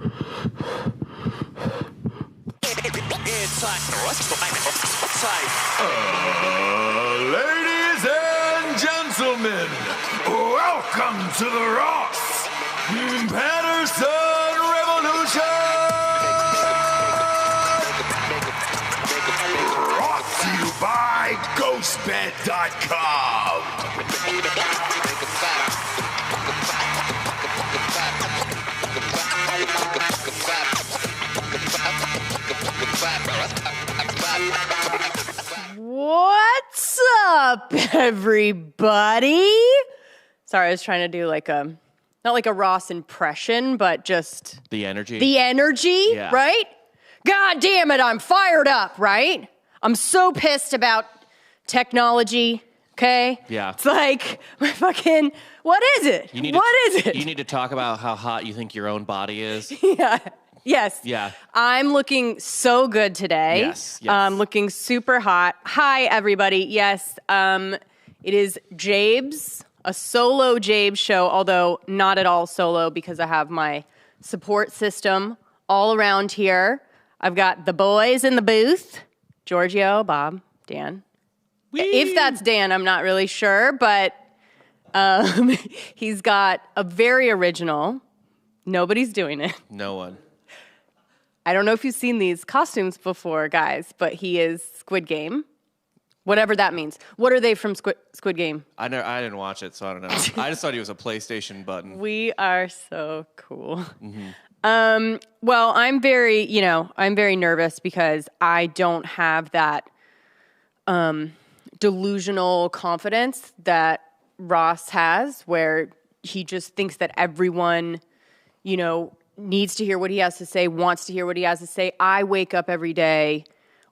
Ladies and gentlemen, welcome to the Ross Patterson Revolution! Brought to you by GhostBed.com! What's up, everybody? Sorry, I was trying to do like not like a Ross impression, but just the energy. Yeah. Right? God damn it, I'm fired up, right? I'm so pissed about technology, okay? Yeah. It's like, my fucking, what is it? You need to talk about how hot you think your own body is. Yeah. Yes. Yeah. I'm looking so good today. Yes. Looking super hot. Hi, everybody. Yes. It is Jabes, a solo Jabes show, although not at all solo because I have my support system all around here. I've got the boys in the booth, Giorgio, Bob, Dan. Whee! If that's Dan, I'm not really sure, but he's got a very original. Nobody's doing it. No one. I don't know if you've seen these costumes before, guys, but he is Squid Game. Whatever that means. What are they from Squid Game? I didn't watch it, so I don't know. I just thought he was a PlayStation button. We are so cool. Mm-hmm. Well, I'm very nervous because I don't have that delusional confidence that Ross has, where he just thinks that everyone, needs to hear what he has to say, wants to hear what he has to say. I wake up every day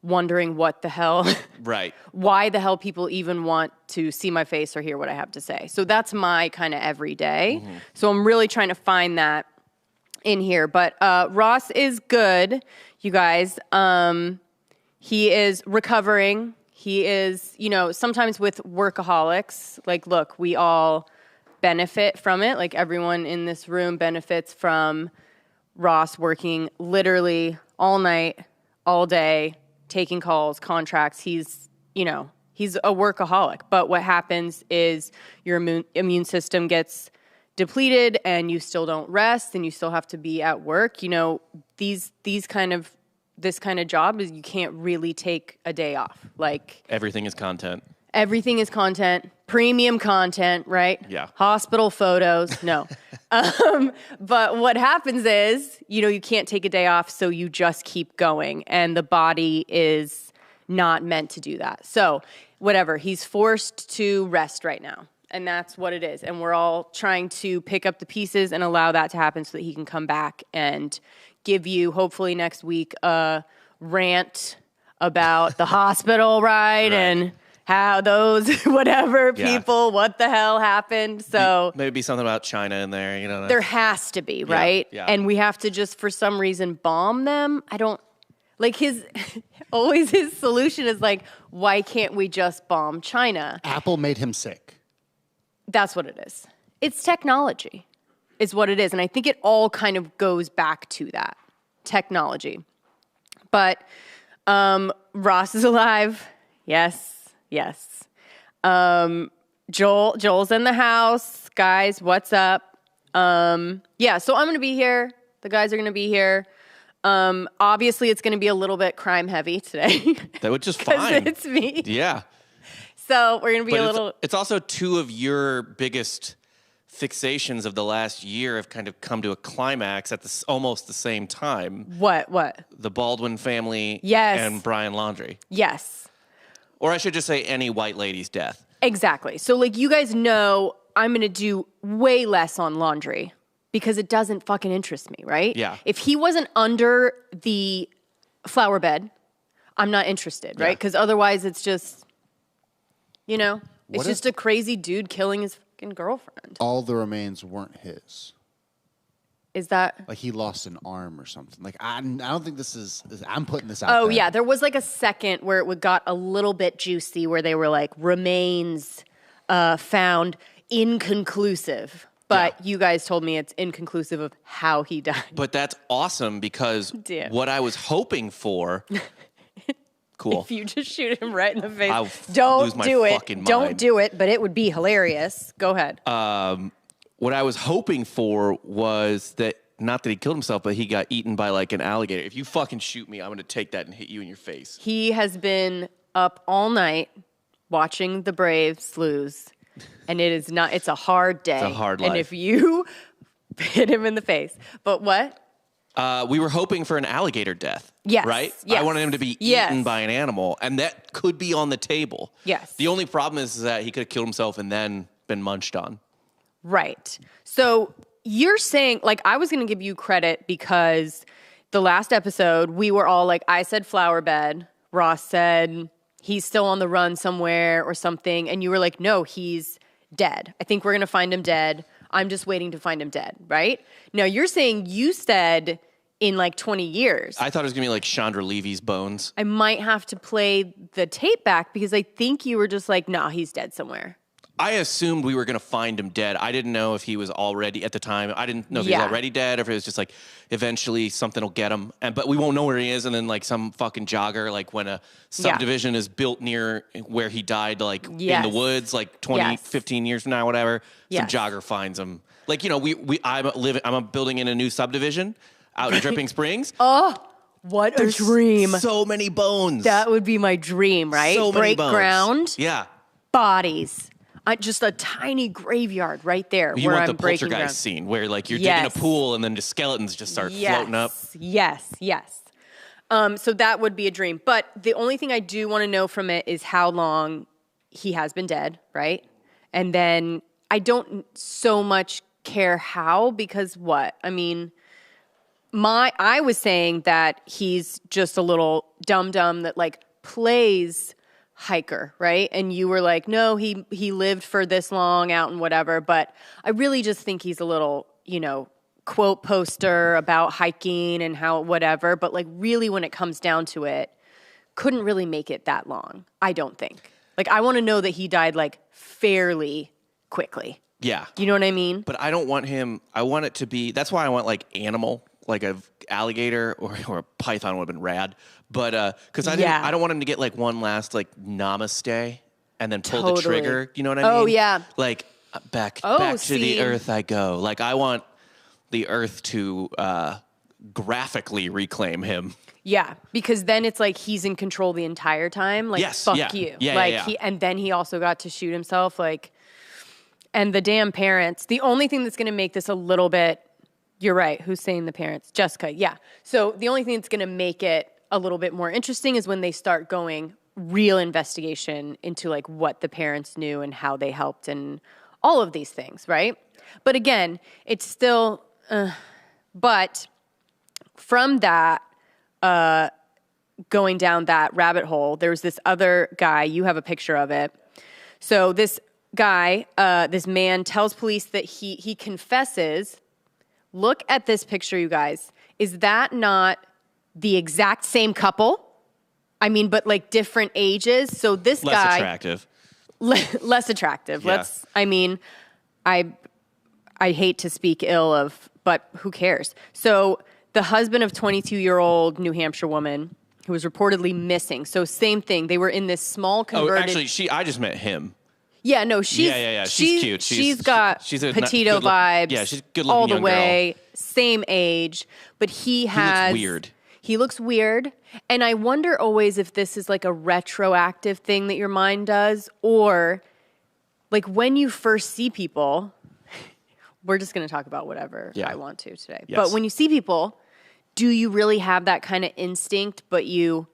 wondering what the hell, right? Why the hell people even want to see my face or hear what I have to say. So that's my kind of everyday. Mm-hmm. So I'm really trying to find that in here. But Ross is good, you guys. He is recovering. He is, sometimes with workaholics, like, look, we all benefit from it. Like, everyone in this room benefits from Ross working literally all night, all day, taking calls, contracts. He's a workaholic. But what happens is your immune system gets depleted and you still don't rest and you still have to be at work. This kind of job is you can't really take a day off. Like, everything is content. Everything is content, premium content, right? Yeah. Hospital photos, no. But what happens is, you can't take a day off, so you just keep going. And the body is not meant to do that. So whatever, he's forced to rest right now. And that's what it is. And we're all trying to pick up the pieces and allow that to happen so that he can come back and give you, hopefully next week, a rant about the hospital, right? And how those people, what the hell happened. So maybe something about China in there, There has to be, right? Yeah. And we have to just, for some reason, bomb them. I don't, like, his solution is like, why can't we just bomb China? Apple made him sick. That's what it is. It's technology is what it is. And I think it all kind of goes back to that, technology. But Ross is alive. Yes. Joel's in the house. Guys, what's up? So I'm going to be here. The guys are going to be here. Obviously, it's going to be a little bit crime heavy today. That would just fine. It's me. Yeah. So we're going to be a little... It's also two of your biggest fixations of the last year have kind of come to a climax at almost the same time. What? The Baldwin family and Brian Laundrie. Yes. Or I should just say any white lady's death. Exactly. So, like, you guys know I'm going to do way less on Laundrie because it doesn't fucking interest me, right? Yeah. If he wasn't under the flower bed, I'm not interested, right? Because otherwise it's just, it's just a crazy dude killing his fucking girlfriend. All the remains weren't his. Is that... Like, he lost an arm or something. Like, I don't think this is... I'm putting this out there. Oh, there. yeah. There was, like, a second where it got a little bit juicy where they were, like, remains found inconclusive. But you guys told me it's inconclusive of how he died. But that's awesome because Damn. what I was hoping for. Cool. If you just shoot him right in the face, I'll don't lose my do it. fucking mind. Don't do it, but it would be hilarious. Go ahead. What I was hoping for was that, not that he killed himself, but he got eaten by like an alligator. If you fucking shoot me, I'm going to take that and hit you in your face. He has been up all night watching the Braves lose, and it's a hard day. It's a hard life. And if you hit him in the face, but what? We were hoping for an alligator death. Yes. Right? Yes. I wanted him to be eaten by an animal, and that could be on the table. Yes. The only problem is that he could have killed himself and then been munched on. Right. So you're saying, like, I was going to give you credit because the last episode, we were all like, I said flower bed. Ross said he's still on the run somewhere or something. And you were like, no, he's dead. I think we're going to find him dead. I'm just waiting to find him dead, right? Now, you're saying you said in like 20 years. I thought it was going to be like Chandra Levy's bones. I might have to play the tape back because I think you were just like, nah, he's dead somewhere. I assumed we were going to find him dead. I didn't know if he was already, at the time, I didn't know if he was already dead or if it was just like, eventually something will get him. But we won't know where he is. And then like some fucking jogger, like when a subdivision is built near where he died, like in the woods, like 20, 15 years from now, whatever, some jogger finds him. Like, you know, I'm building in a new subdivision out in Dripping Springs. Oh, what a dream. So many bones. That would be my dream, right? So many Break bones. ground. Yeah. Bodies. Just a tiny graveyard right there You where want I'm the breaking ground. poltergeist scene where like you're digging a pool and then the skeletons just start floating up. Yes. So that would be a dream. But the only thing I do want to know from it is how long he has been dead, right? And then I don't so much care how, because what? I mean, I was saying that he's just a little dum-dum that like plays hiker, right? And you were like, no, he lived for this long out and whatever. But I really just think he's a little, you know, quote poster about hiking and how whatever. But like really when it comes down to it, couldn't really make it that long, I don't think. Like I want to know that he died like fairly quickly. Yeah. You know what I mean? But I don't want him, I want it to be, that's why I want like animal, like a alligator or a python would have been rad. But because I don't want him to get like one last like namaste and then pull the trigger. You know what I mean? Oh yeah. Like back to the earth I go. Like I want the earth to graphically reclaim him. Yeah, because then it's like he's in control the entire time. Like fuck you. Yeah, like yeah. and then he also got to shoot himself. Like, and the damn parents. The only thing that's going to make this a little bit. You're right. Who's saying the parents? Jessica. Yeah. So the only thing that's going to make it a little bit more interesting is when they start going real investigation into like what the parents knew and how they helped and all of these things, right? But again, it's still, but from that, going down that rabbit hole, there's this other guy, you have a picture of it. So this guy, this man tells police that he confesses. Look at this picture, you guys. Is that not the exact same couple? I mean, but like different ages. So this less guy attractive. Less attractive. Yeah. I hate to speak ill of, but who cares? So the husband of 22-year-old New Hampshire woman who was reportedly missing. So same thing. They were in this small converted. Oh, actually, I just met him. Yeah, no, she's She's cute. She's got she's a petito vibes. Yeah, she's a good-looking all the young way, girl. same age, but he has. He looks weird. He looks weird, and I wonder always if this is like a retroactive thing that your mind does, or like when you first see people. We're just going to talk about whatever I want to today. Yes. But when you see people, do you really have that kind of instinct, but you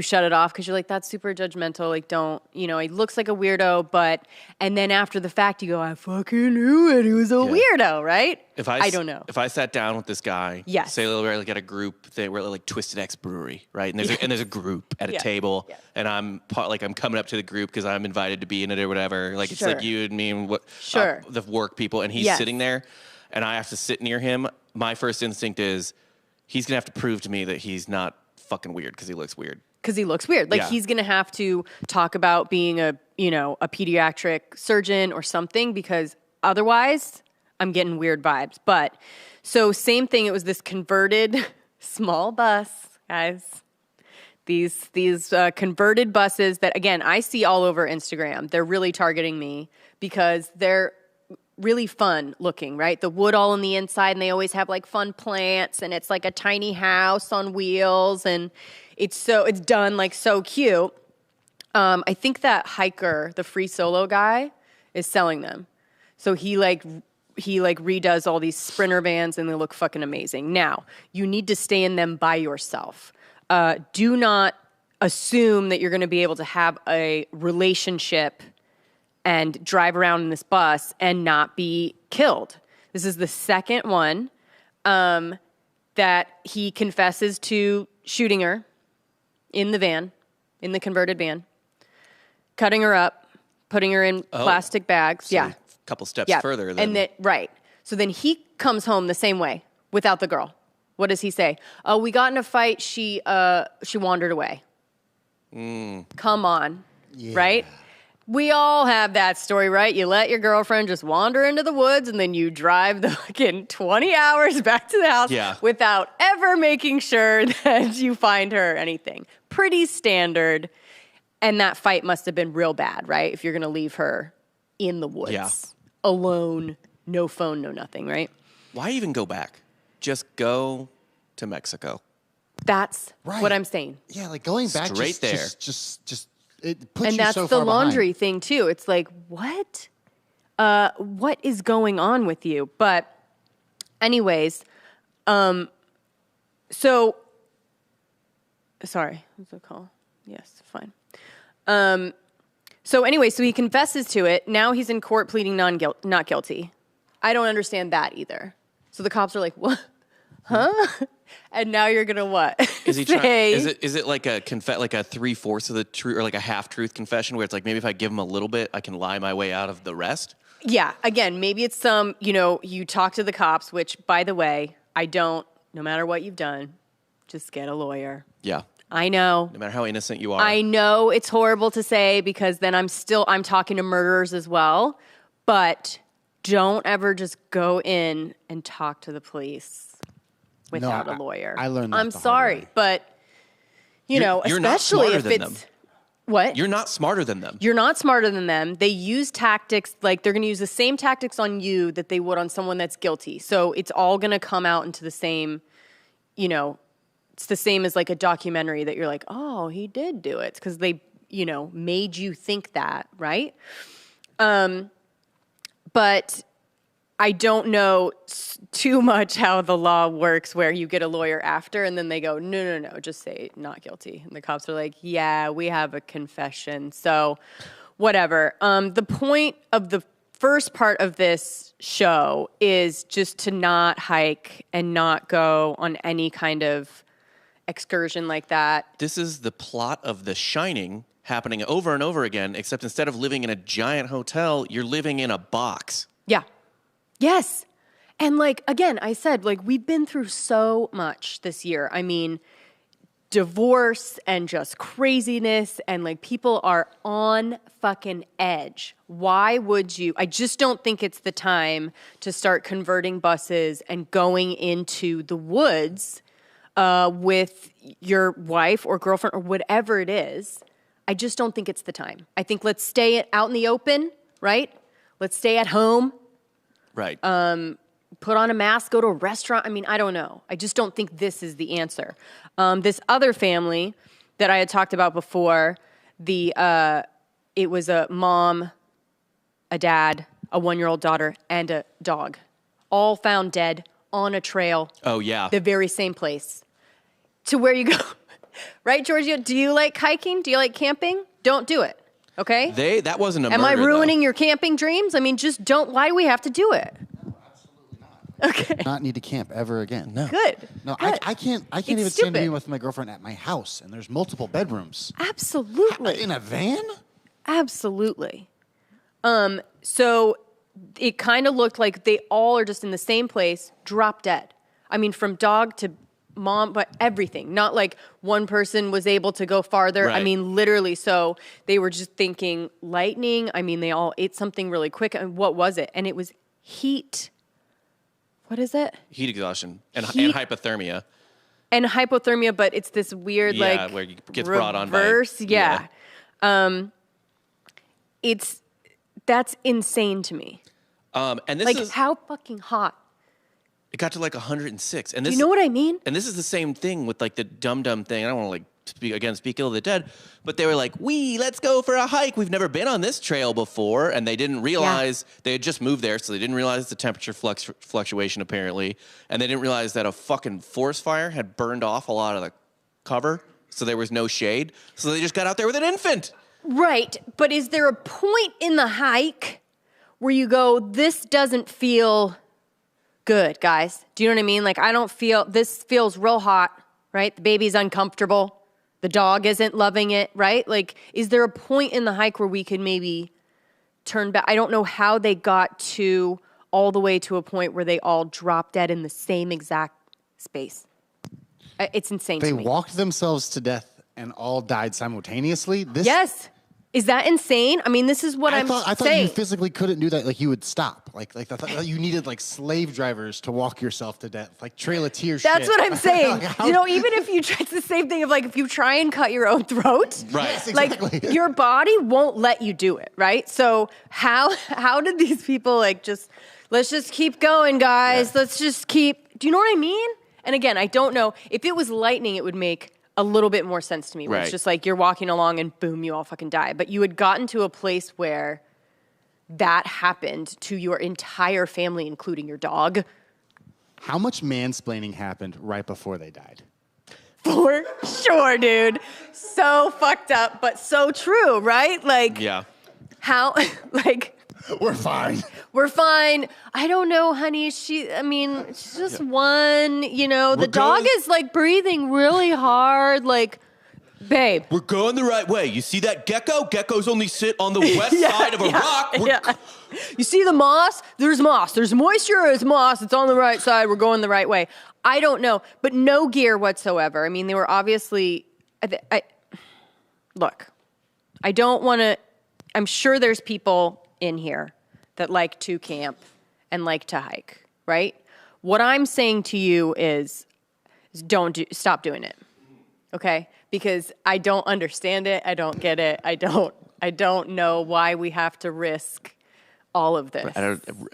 shut it off because you're like, that's super judgmental. Like, don't, he looks like a weirdo, and then after the fact, you go, I fucking knew it. He was a weirdo, right? I don't know. If I sat down with this guy, yes. say we're like at a group, we're like Twisted X Brewery, right? And there's a group at a table, and I'm coming up to the group because I'm invited to be in it or whatever. Like it's like you and me and the work people, and he's sitting there, and I have to sit near him. My first instinct is he's gonna have to prove to me that he's not fucking weird because he looks weird. Because he looks weird. Like he's going to have to talk about being a pediatric surgeon or something, because otherwise I'm getting weird vibes. But so same thing. It was this converted small bus, guys. These converted buses that, again, I see all over Instagram. They're really targeting me because they're really fun looking, right? The wood all on the inside, and they always have like fun plants, and it's like a tiny house on wheels, and it's done like so cute. I think that hiker, the free solo guy, is selling them. So he redoes all these Sprinter vans, and they look fucking amazing. Now, you need to stay in them by yourself. Do not assume that you're going to be able to have a relationship and drive around in this bus and not be killed. This is the second one that he confesses to shooting her in the van, in the converted van, cutting her up, putting her in plastic bags. So a couple steps further. Then. Right. So then he comes home the same way without the girl. What does he say? Oh, we got in a fight. She wandered away. Come on. Yeah. Right? We all have that story, right? You let your girlfriend just wander into the woods, and then you drive the fucking 20 hours back to the house without ever making sure that you find her or anything. Pretty standard. And that fight must have been real bad, right? If you're going to leave her in the woods, alone, no phone, no nothing, right? Why even go back? Just go to Mexico. That's what I'm saying. Yeah, like going back straight there. Just it puts and you that's so the far Laundrie behind. thing too. It's like, what? What is going on with you? But anyways, so sorry, what's it called? Yes, fine. So anyway, so he confesses to it. Now he's in court pleading not guilty. I don't understand that either. So the cops are like, what? Huh? And now you're gonna what? Is he trying? Is it like a like a 3/4 of the truth, or like a half truth confession, where it's like, maybe if I give him a little bit, I can lie my way out of the rest? Yeah. Again, maybe it's you talk to the cops, which, by the way, no matter what you've done, just get a lawyer. Yeah. I know. No matter how innocent you are. I know it's horrible to say, because then I'm talking to murderers as well, but don't ever just go in and talk to the police without a lawyer. I learned that I'm the hard sorry, way. but you're especially not smarter if than it's them. What? You're not smarter than them. You're not smarter than them. They use tactics, like they're going to use the same tactics on you that they would on someone that's guilty. So it's all going to come out into the same, it's the same as like a documentary that you're like, oh, he did do it, because they, made you think that, right? But I don't know too much how the law works, where you get a lawyer after and then they go, no, just say not guilty. And the cops are like, yeah, we have a confession. So whatever. The point of the first part of this show is just to not hike and not go on any kind of excursion like that. This is the plot of The Shining happening over and over again, except instead of living in a giant hotel, you're living in a box. Yeah. Yes. And again, I said, we've been through so much this year. I mean, divorce and just craziness, and people are on fucking edge. Why would you? I just don't think it's the time to start converting buses and going into the woods with your wife or girlfriend or whatever it is. I just don't think it's the time. I think let's stay out in the open, right? Let's stay at home. Right. Put on a mask, go to a restaurant. I mean, I don't know. I just don't think this is the answer. This other family that I had talked about before, it was a mom, a dad, a 1-year-old daughter, and a dog, all found dead on a trail. Oh, yeah. The very same place. To where you go. Right, Georgia? Do you like hiking? Do you like camping? Don't do it. Okay? That wasn't a Am murder, I ruining though. your camping dreams? I mean, just don't. Why do we have to do it? No, absolutely not. Okay. Not need to camp ever again. No. Good. No, Good. I can't It's even stand to stupid. be with my girlfriend at my house, and there's multiple bedrooms. Absolutely. In a van? Absolutely. So it kind of looked like they all are just in the same place, drop dead. I mean, from dog to mom, but everything. Not like one person was able to go farther. Right. I mean, literally. So they were just thinking lightning. I mean, they all ate something really quick. And what was it? And it was heat. What is it? Heat exhaustion and hypothermia. And hypothermia, but it's this weird where it gets brought on by reverse. That's insane to me. And this is how fucking hot. It got to like 106. And this, you know what I mean? And this is the same thing with like the dum-dum thing. I don't want to speak ill of the dead, but they were like, let's go for a hike. We've never been on this trail before. And they didn't realize they had just moved there. So they didn't realize the temperature fluctuation apparently. And they didn't realize that a fucking forest fire had burned off a lot of the cover. So there was no shade. So they just got out there with an infant. Right. But is there a point in the hike where you go, this doesn't feel good, guys? Do you know what I mean? Like, this feels real hot, right? The baby's uncomfortable. The dog isn't loving it, right? Like, is there a point in the hike where we could maybe turn back? I don't know how they got to all the way to a point where they all dropped dead in the same exact space. It's insane to me. They walked themselves to death and all died simultaneously? Yes. Is that insane? I mean, this is what I thought you physically couldn't do that. Like, you would stop. Like I thought you needed, like, slave drivers to walk yourself to death. Like, Trail of Tears shit. That's what I'm saying. Even if you try, it's the same thing of, like, if you try and cut your own throat. Right. Yes, exactly. Like, your body won't let you do it, right? So how did these people, like, let's just keep going, guys. Yeah. Let's just keep, do you know what I mean? And again, I don't know. If it was lightning, it would make a little bit more sense to me. Where It's just like you're walking along and boom, you all fucking die. But you had gotten to a place where that happened to your entire family, including your dog. How much mansplaining happened right before they died? For sure, dude. So fucked up, but so true, right? Like, how, like... We're fine. We're fine. I don't know, honey. She's just one, the dog is like breathing really hard. Like, babe. We're going the right way. You see that gecko? Geckos only sit on the west side of a rock. You see the moss? There's moss. There's moisture. There's moss. It's on the right side. We're going the right way. I don't know, but no gear whatsoever. I mean, they were obviously, look, I don't want to, I'm sure there's people in here that like to camp and like to hike, right? What I'm saying to you is stop doing it, okay? Because I don't understand it. I don't get it. I don't know why we have to risk all of this.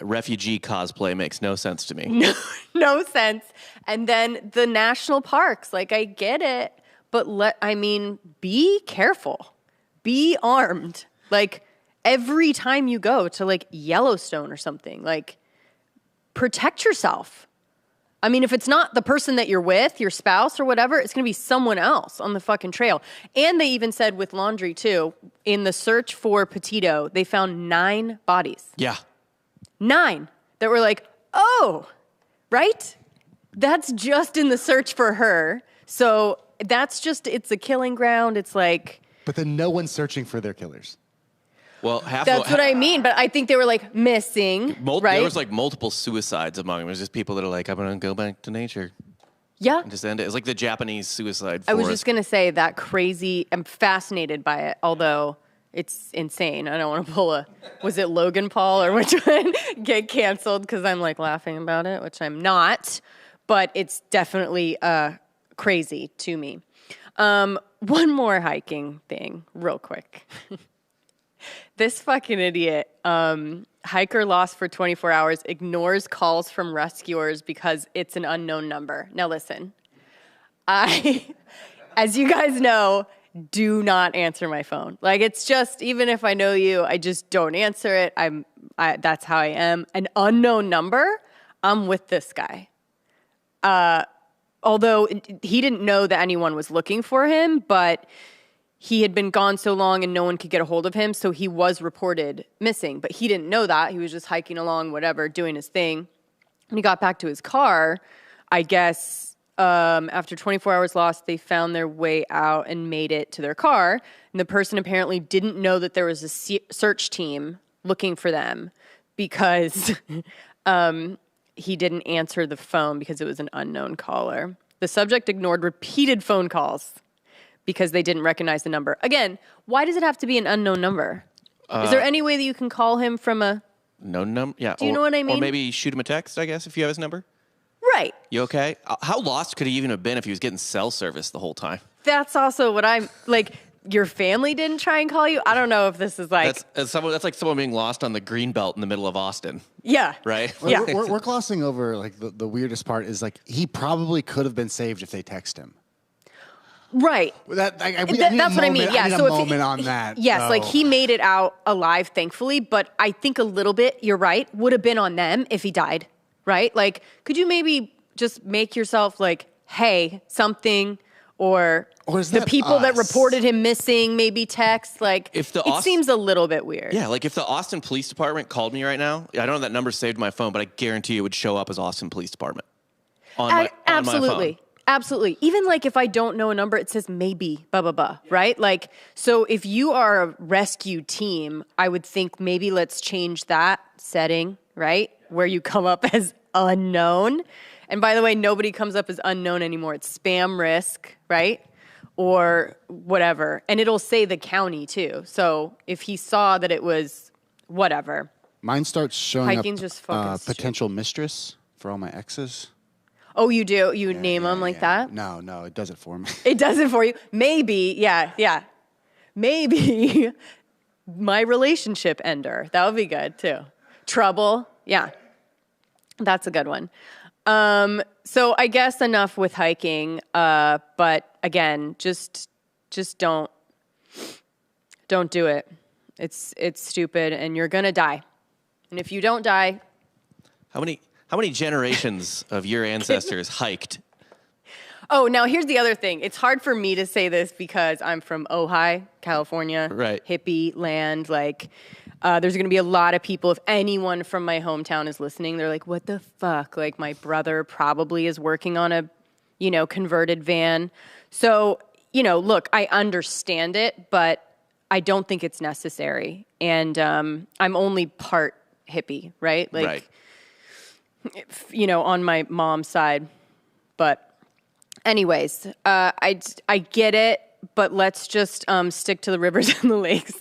Refugee cosplay makes no sense to me. No sense. And then the national parks, like, I get it, but be careful. Be armed. Like, every time you go to, like, Yellowstone or something, like, protect yourself. I mean, if it's not the person that you're with, your spouse or whatever, it's going to be someone else on the fucking trail. And they even said with Laundrie, too, in the search for Petito, they found 9 bodies. Yeah. 9 that were like, oh, right? That's just in the search for her. So it's a killing ground. It's like... But then no one's searching for their killers. Well, that's what I mean. But I think they were like missing, right? There was like multiple suicides among them. It was just people that are like, I'm going to go back to nature. Yeah. And just end it. It's like the Japanese suicide forest. I was just going to say that crazy. I'm fascinated by it, although it's insane. I don't want to pull was it Logan Paul or which one get canceled because I'm like laughing about it, which I'm not. But it's definitely crazy to me. One more hiking thing real quick. This fucking idiot, hiker lost for 24 hours, ignores calls from rescuers because it's an unknown number. Now listen, as you guys know, do not answer my phone. Like, it's just, even if I know you, I just don't answer it. That's how I am. An unknown number, I'm with this guy. Although he didn't know that anyone was looking for him, but he had been gone so long and no one could get a hold of him, so he was reported missing. But he didn't know that. He was just hiking along, whatever, doing his thing. When he got back to his car, I guess after 24 hours lost, they found their way out and made it to their car. And the person apparently didn't know that there was a search team looking for them because he didn't answer the phone because it was an unknown caller. The subject ignored repeated phone calls because they didn't recognize the number. Again, why does it have to be an unknown number? Is there any way that you can call him from a... No number. Yeah. Do you know what I mean? Or maybe shoot him a text, I guess, if you have his number. Right. You okay? How lost could he even have been if he was getting cell service the whole time? That's also what I'm like. Your family didn't try and call you? I don't know if this is like... That's like someone being lost on the greenbelt in the middle of Austin. Yeah. Right? Yeah. We're glossing over, like, the weirdest part is, like, he probably could have been saved if they text him. Right. That's what I mean. Yeah. I need so a moment on that. Yes, though. like he made it out alive, thankfully. But I think a little bit, you're right, would have been on them if he died. Right? Like, could you maybe just make yourself like, hey, something... Or the people that reported him missing, maybe text. Like, it seems a little bit weird. Yeah, like if the Austin Police Department called me right now, I don't know that number saved my phone, but I guarantee it would show up as Austin Police Department on my phone. Absolutely. Even like if I don't know a number, it says maybe, blah, blah, blah, right? Like, so if you are a rescue team, I would think maybe let's change that setting, right? Where you come up as unknown. And by the way, nobody comes up as unknown anymore. It's spam risk, right? Or whatever. And it'll say the county too. So if he saw that it was whatever. Mine starts showing Hiking's just fucking potential mistress for all my exes. Oh, you do? You name them like that? No, it does it for me. It does it for you? Maybe, yeah. Maybe my relationship ender. That would be good too. Trouble, yeah. That's a good one. So I guess enough with hiking, but again, just don't do it. It's stupid and you're going to die. And if you don't die. How many generations of your ancestors hiked? Oh, now here's the other thing. It's hard for me to say this because I'm from Ojai, California. Right. Hippie land, like... there's going to be a lot of people, if anyone from my hometown is listening, they're like, what the fuck? Like, my brother probably is working on a, converted van. So, look, I understand it, but I don't think it's necessary. And I'm only part hippie, right? Like, on my mom's side. But anyways, I get it, but let's just stick to the rivers and the lakes.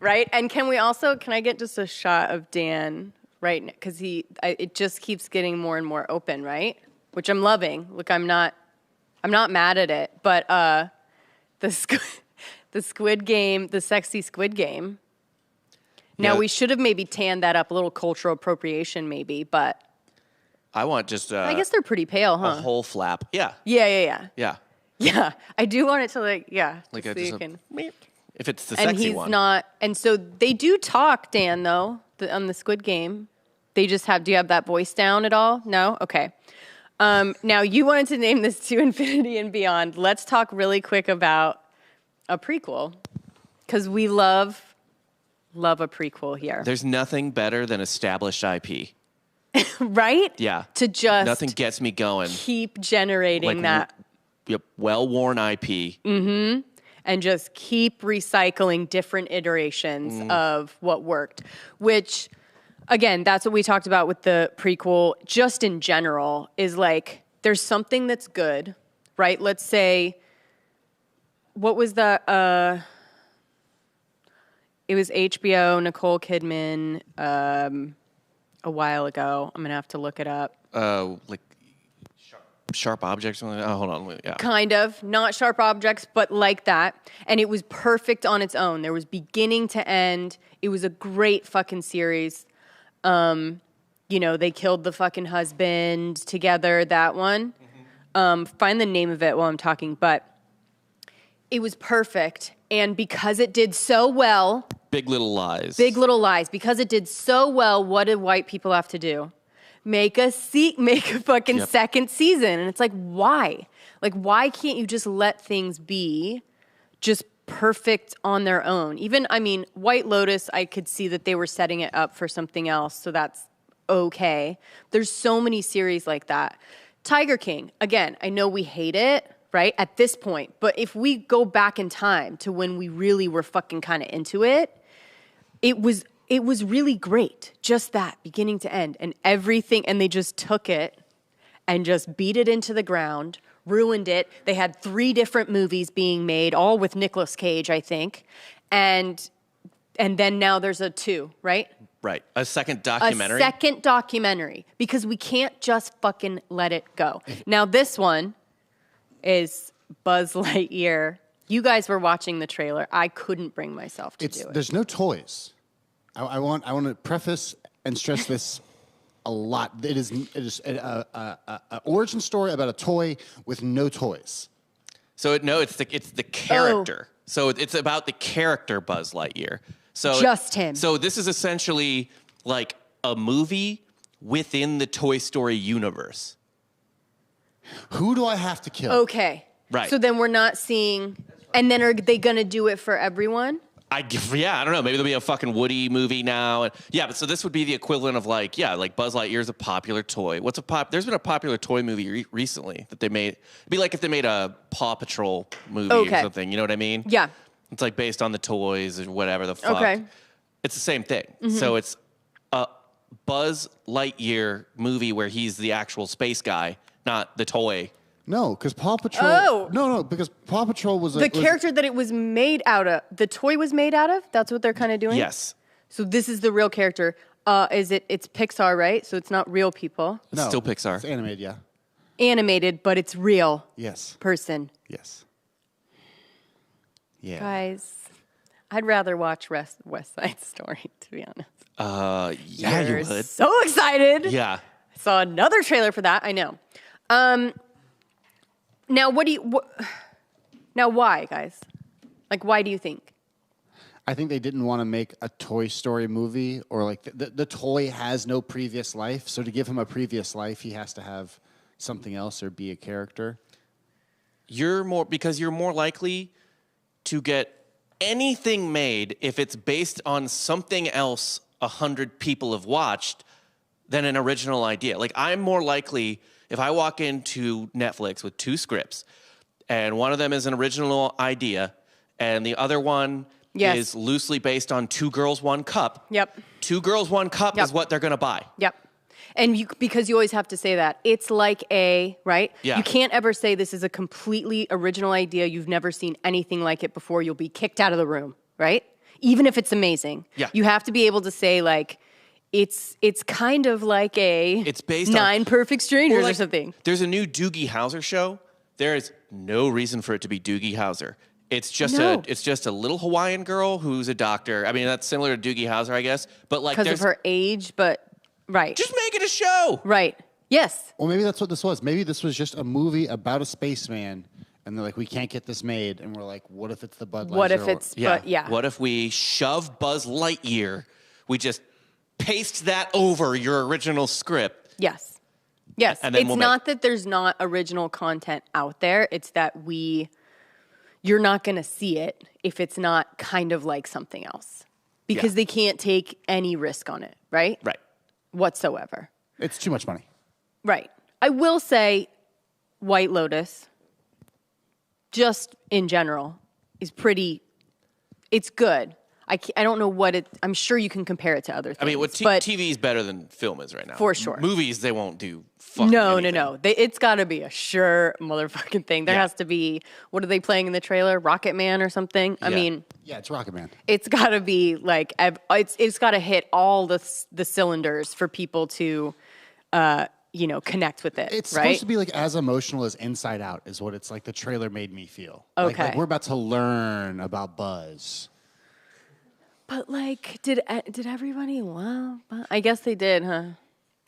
Right? And can I get just a shot of Dan right now? Because it just keeps getting more and more open, right? Which I'm loving. Look, I'm not mad at it. But the Squid Game, the sexy Squid Game. Now, we should have maybe tanned that up, a little cultural appropriation maybe, but... I want just... I guess they're pretty pale, huh? A whole flap. Yeah. Yeah. Yeah. I do want it to like so you can... If it's the and sexy he's one. not, and so they do talk, Dan, though, on the Squid Game. They just do you have that voice down at all? No? Okay. Now, you wanted to name this To Infinity and Beyond. Let's talk really quick about a prequel, because we love a prequel here. There's nothing better than established IP. Right? Yeah. To just... Nothing gets me going. Keep generating that. Well-worn IP. Mm-hmm. And just keep recycling different iterations of what worked. Which, again, that's what we talked about with the prequel, just in general, is like, there's something that's good, right? Let's say, what was the, it was HBO, Nicole Kidman, a while ago. I'm going to have to look it up. Sharp Objects? Oh, hold on. Yeah. Kind of. Not Sharp Objects, but like that. And it was perfect on its own. There was beginning to end. It was a great fucking series. They killed the fucking husband together, that one. Find the name of it while I'm talking. But it was perfect. And because it did so well... Big Little Lies. Because it did so well, what did white people have to do? Make a fucking second season. And it's like, why? Like, why can't you just let things be just perfect on their own? Even, White Lotus, I could see that they were setting it up for something else, so that's okay. There's so many series like that. Tiger King, again, I know we hate it, right, at this point, but if we go back in time to when we really were fucking kind of into it, it was really great, just that, beginning to end, and everything, and they just took it and just beat it into the ground, ruined it. They had 3 different movies being made, all with Nicolas Cage, I think, and And then now there's a 2, right? Right. A second documentary. A second documentary, because we can't just fucking let it go. Now this one is Buzz Lightyear. You guys were watching the trailer. I couldn't bring myself to do it. There's no toys. I want to preface and stress this a lot. It is an origin story about a toy with no toys. So it's the character. So it's about the character Buzz Lightyear. So just him. So this is essentially like a movie within the Toy Story universe. Who do I have to kill? Okay. Right. So then we're not seeing, and then are they going to do it for everyone? I don't know. Maybe there'll be a fucking Woody movie now. Yeah, but so this would be the equivalent of like Buzz Lightyear is a popular toy. There's been a popular toy movie recently that they made. It'd be like if they made a Paw Patrol movie or something. You know what I mean? Yeah. It's like based on the toys or whatever the fuck. Okay. It's the same thing. Mm-hmm. So it's a Buzz Lightyear movie where he's the actual space guy, not the toy. No, because Paw Patrol. Oh. No, because Paw Patrol was the character that it was made out of. The toy was made out of. That's what they're kind of doing. Yes. So this is the real character. It's Pixar, right? So it's not real people. It's still Pixar. It's animated, yeah. Animated, but it's real. Yes. Person. Yes. Yeah. Guys, I'd rather watch West Side Story, to be honest. Yeah, You're you would. so excited. Yeah. I saw another trailer for that. I know. Now, now why, guys? Like, why do you think? I think they didn't want to make a Toy Story movie, or like the toy has no previous life. So to give him a previous life, he has to have something else or be a character. Because you're more likely to get anything made if it's based on something else 100 people have watched than an original idea. Like, I'm more likely, if I walk into Netflix with 2 scripts and one of them is an original idea and the other one is loosely based on 2 Girls, 1 Cup. Yep. 2 Girls, 1 Cup is what they're going to buy. Yep. And because you always have to say that. It's like right? Yeah. You can't ever say this is a completely original idea. You've never seen anything like it before. You'll be kicked out of the room, right? Even if it's amazing. Yeah. You have to be able to say, like, it's kind of like it's based 9 on Perfect Strangers like, or something. There's a new Doogie Howser show. There is no reason for it to be Doogie Howser. It's just a little Hawaiian girl who's a doctor. I mean, that's similar to Doogie Howser, I guess. But like, because of her age, but right. Just make it a show. Right. Yes. Well, maybe that's what this was. Maybe this was just a movie about a spaceman, and they're like, we can't get this made. And we're like, what if it's the Bud Lightyear? What if it's, yeah. What if we shove Buzz Lightyear? We just paste that over your original script. Yes. Yes. And then it's not that there's not original content out there. It's that you're not going to see it if it's not kind of like something else. Because they can't take any risk on it, right? Right. Whatsoever. It's too much money. Right. I will say White Lotus, just in general, is it's good. I don't know I'm sure you can compare it to other things. I mean, TV is better than film is right now. For sure. Movies, they won't do fucking No. It's got to be a sure motherfucking thing. There has to be, what are they playing in the trailer? Rocket Man or something? I mean. Yeah, it's Rocket Man. It's got to be like, it's got to hit all the cylinders for people to, connect with it. It's right? supposed to be like as emotional as Inside Out is what it's like. The trailer made me feel. Okay. Like we're about to learn about Buzz. But like, did everybody? Well, I guess they did, huh?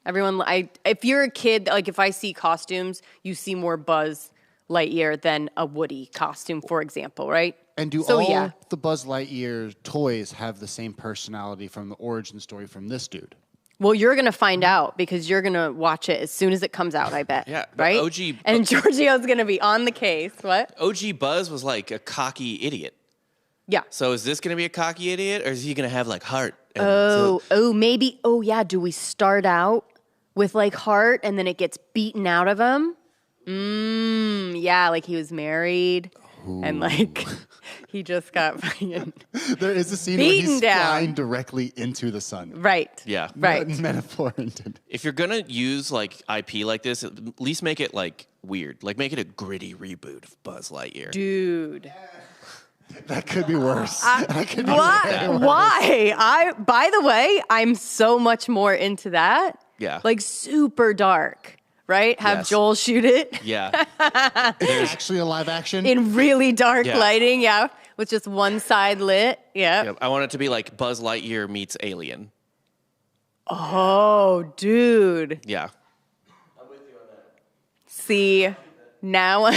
Everyone. If you're a kid, like if I see costumes, you see more Buzz Lightyear than a Woody costume, for example, right? And do all the Buzz Lightyear toys have the same personality from the origin story from this dude? Well, you're going to find out because you're going to watch it as soon as it comes out, I bet. Yeah. Right? And Giorgio's going to be on the case. What? OG Buzz was like a cocky idiot. Yeah. So is this going to be a cocky idiot, or is he going to have like heart? Maybe. Oh, yeah. Do we start out with like heart and then it gets beaten out of him? Yeah, like he was married. Ooh. And like he just got fucking there is a scene where he's flying directly into the sun. Right. Yeah. Right. Metaphor intended. If you're gonna use like IP like this, at least make it like weird. Like make it a gritty reboot of Buzz Lightyear. Dude. That could be worse. That could be way Why? worse. Why? By the way, I'm so much more into that. Yeah. Like super dark, right? Have Yes. Joel shoot it Yeah. It's actually a live action. in really dark Yeah. lighting, yeah, with just one side lit. Yeah. Yeah, I want it to be like Buzz Lightyear meets Alien. Oh, dude. Yeah. See, now,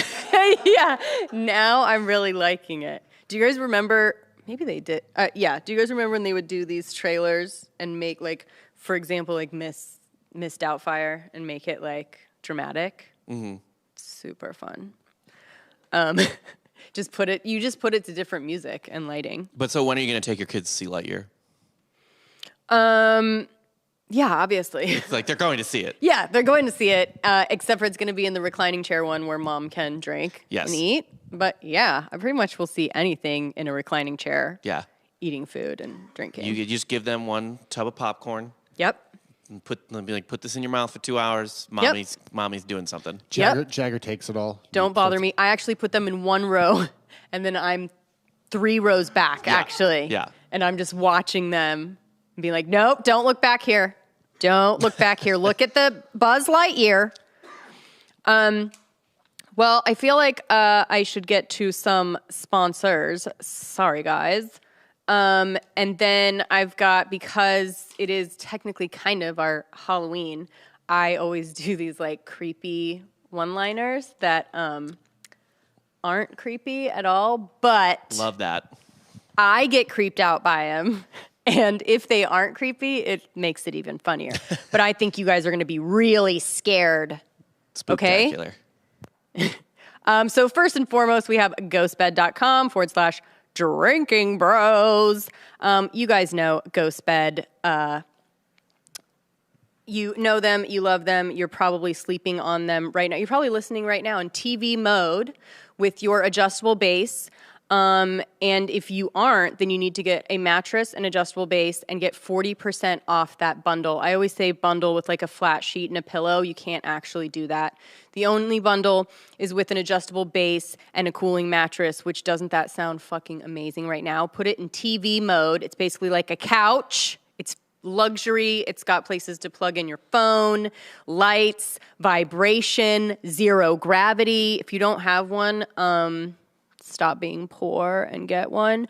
yeah, now I'm really liking it. Do you guys remember? Maybe they did. Yeah. Do you guys remember when they would do these trailers and make like, for example, like Miss Doubtfire and make it like dramatic? Mm-hmm. Super fun. Just put it to different music and lighting. But so when are you going to take your kids to see Lightyear? Yeah, obviously. It's like they're going to see it. Yeah, they're going to see it, except for it's going to be in the reclining chair one where mom can drink and eat. But yeah, I pretty much will see anything in a reclining chair. Yeah. Eating food and drinking. You just give them one tub of popcorn Yep. and be like, put this in your mouth for 2 hours. Yep. Mommy's doing something. Jagger takes it all. Don't bother me. I actually put them in one row, and then I'm 3 rows back, actually. Yeah. And I'm just watching them and being like, nope, don't look back here. Don't look back here. Look at the Buzz Lightyear. Well, I feel like I should get to some sponsors. Sorry, guys. And then I've got, because it is technically kind of our Halloween, I always do these like creepy one-liners that aren't creepy at all, but Love that. I get creeped out by them. And if they aren't creepy, it makes it even funnier. But I think you guys are going to be really scared. Spooktacular. Okay? So first and foremost, we have ghostbed.com/drinking bros. You guys know Ghostbed. You know them, you love them, you're probably sleeping on them right now. You're probably listening right now in TV mode with your adjustable base. And if you aren't, then you need to get a mattress, an adjustable base, and get 40% off that bundle. I always say bundle with like a flat sheet and a pillow. You can't actually do that. The only bundle is with an adjustable base and a cooling mattress, which doesn't that sound fucking amazing right now? Put it in TV mode. It's basically like a couch. It's luxury. It's got places to plug in your phone, lights, vibration, zero gravity. If you don't have one, stop being poor and get one.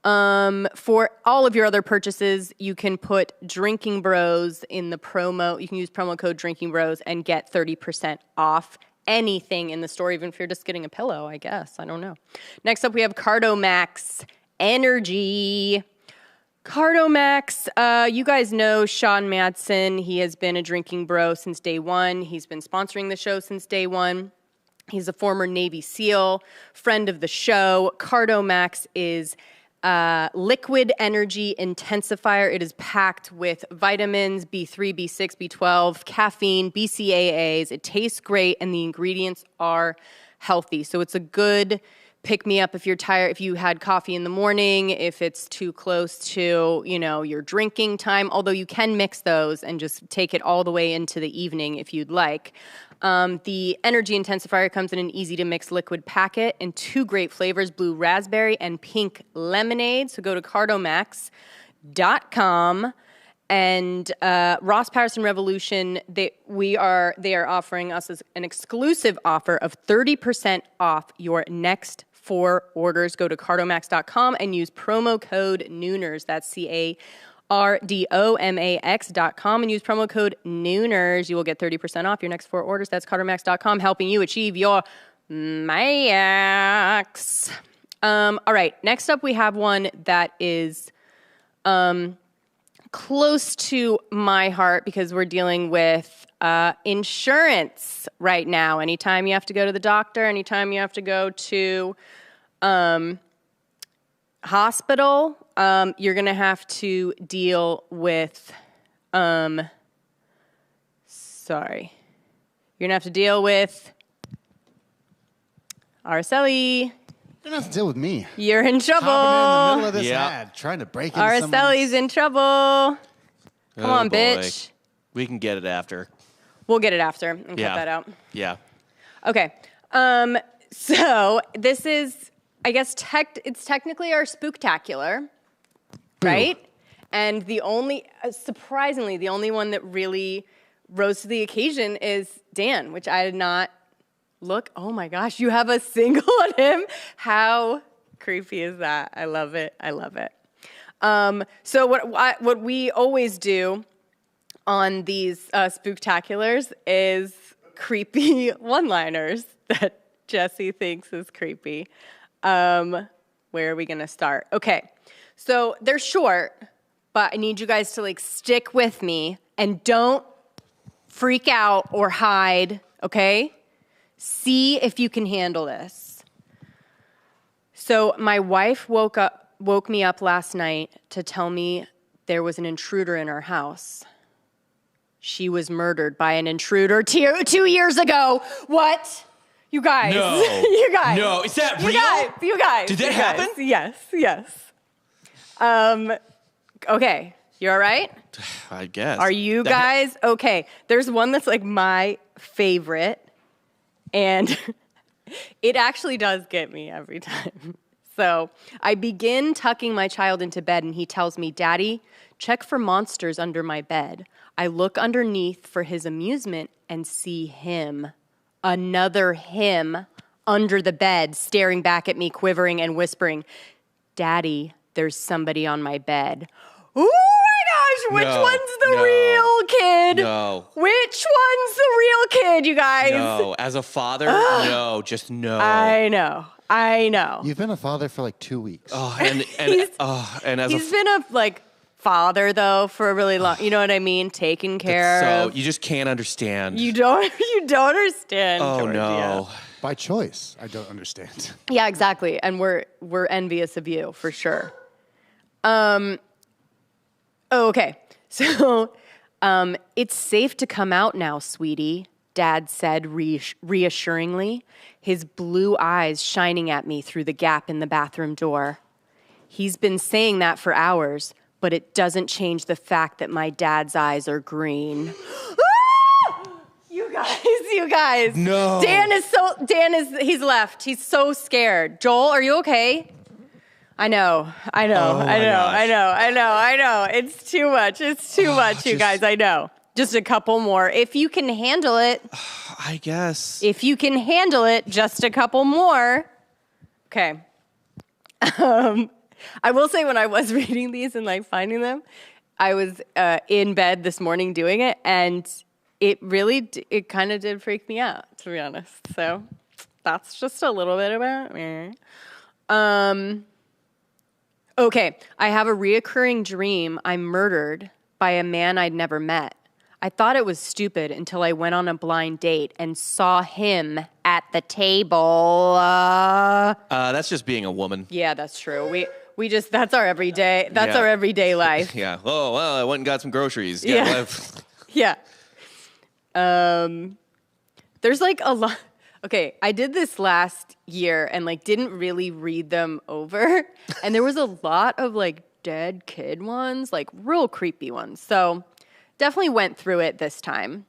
For all of your other purchases, you can put Drinking Bros in the promo. You can use promo code Drinking Bros and get 30% off anything in the store, even if you're just getting a pillow, I guess. I don't know. Next up, we have Cardomax Energy. Cardomax, you guys know Sean Madsen. He has been a Drinking Bro since day one. He's been sponsoring the show since day one. He's a former Navy SEAL, friend of the show. Cardomax is liquid energy intensifier. It is packed with vitamins, B3, B6, B12, caffeine, BCAAs. It tastes great, and the ingredients are healthy. So it's a good pick-me-up if you're tired, if you had coffee in the morning, if it's too close to, your drinking time, although you can mix those and just take it all the way into the evening if you'd like. The energy intensifier comes in an easy-to-mix liquid packet in 2 great flavors, blue raspberry and pink lemonade. So go to cardomax.com. And Ross Patterson Revolution, they are offering us an exclusive offer of 30% off your next 4 orders. Go to cardomax.com and use promo code Nooners. That's CARDOMAX.com and use promo code Nooners. You will get 30% off your next 4 orders. That's cardomax.com, helping you achieve your max. All right, next up we have one that is close to my heart because we're dealing with insurance right now. Anytime you have to go to the doctor, anytime you have to go to hospital, you're going to have to deal with, You're going to have to deal with Araceli. You don't have to deal with me. You're in trouble. Hopping in the middle of this Yeah. ad, trying to break into Araceli's in trouble. Come on, boy. bitch. We can get it after. We'll get it after and cut that out. Yeah. Okay. So this is, I guess it's technically our Spooktacular, right? And surprisingly, the only one that really rose to the occasion is Dan, which I did not look. Oh my gosh, you have a single on him. How creepy is that? I love it. I love it. So what we always do on these Spooktaculars is creepy one-liners that Jessie thinks is creepy. Where are we going to start? Okay, so they're short, but I need you guys to like stick with me and don't freak out or hide, okay? See if you can handle this. So my wife woke me up last night to tell me there was an intruder in our house. She was murdered by an intruder 2 years ago. What? You guys. No. You guys. No. Is that real? You guys. Did that happen? Yes. Okay. You all right? I guess. Are you guys okay? There's one that's like my favorite, and it actually does get me every time. So I begin tucking my child into bed, and he tells me, "Daddy, check for monsters under my bed." I look underneath for his amusement and see him, another him, under the bed, staring back at me, quivering and whispering, "Daddy, there's somebody on my bed." Oh my gosh, which one's the real kid? No. Which one's the real kid, you guys? No. As a father, no. Just no. I know. You've been a father for like 2 weeks. Oh, and as He's been a father though for a really long. You know what I mean? Taken care so of. you just can't understand. You don't understand. Oh Georgia. no. By choice, I don't understand. Yeah, exactly. And we're envious of you for sure. Okay. So, it's safe to come out now, sweetie, Dad said reassuringly, his blue eyes shining at me through the gap in the bathroom door. He's been saying that for hours, but it doesn't change the fact that my dad's eyes are green. You guys. No. He's left. He's so scared. Joel, are you okay? I know. It's too much, you guys. I know. Just a couple more. If you can handle it. I guess. If you can handle it, just a couple more. Okay. I will say when I was reading these and like finding them, I was in bed this morning doing it, and it kind of did freak me out, to be honest. So that's just a little bit about me. Okay, I have a reoccurring dream I'm murdered by a man I'd never met. I thought it was stupid until I went on a blind date and saw him at the table. That's just being a woman. Yeah, that's true. We just, that's our everyday life. Yeah. Oh, well, I went and got some groceries. Yeah. There's like a lot. Okay, I did this last year and like didn't really read them over. And there was a lot of like dead kid ones, like real creepy ones. So definitely went through it this time.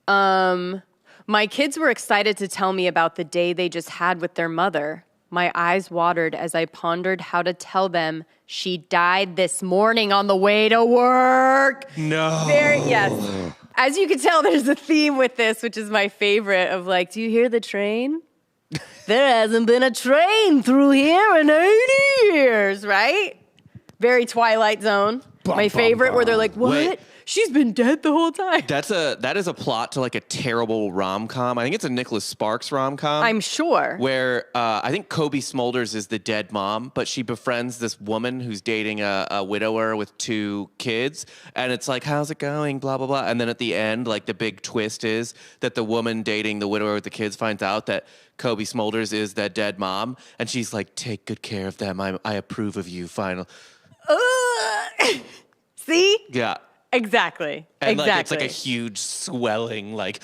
My kids were excited to tell me about the day they just had with their mother. My eyes watered as I pondered how to tell them she died this morning on the way to work. No. Yes. As you can tell, there's a theme with this, which is my favorite, of like, do you hear the train? There hasn't been a train through here in 80 years, right? Very Twilight Zone. My favorite, where they're like, what? Wait. She's been dead the whole time. That is a plot to like a terrible rom-com. I think it's a Nicholas Sparks rom-com. I'm sure. Where I think Kobe Smulders is the dead mom, but she befriends this woman who's dating a widower with 2 kids. And it's like, how's it going? Blah, blah, blah. And then at the end, like the big twist is that the woman dating the widower with the kids finds out that Kobe Smulders is that dead mom. And she's like, take good care of them. I approve of you, final. See? Yeah. Exactly. And like it's like a huge swelling like